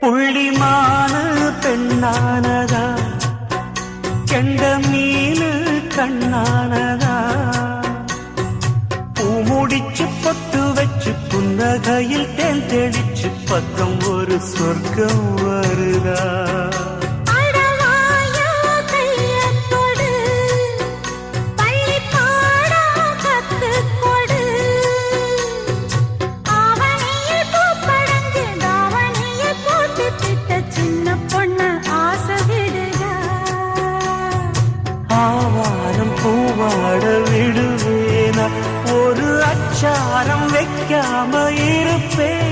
புள்ளிமான பெண்ணானதா, கெண்ட மீனு கண்ணானதா, பூமுடிச்சு பொட்டு வச்சு புன்னகையில் தேன் தெளிச்சு பக்கம் ஒரு சொர்க்கம் வருதா. ஆவாரம் பூவாட விடுவேனா, ஒரு அச்சாரம் வைக்காம இருப்பேன்.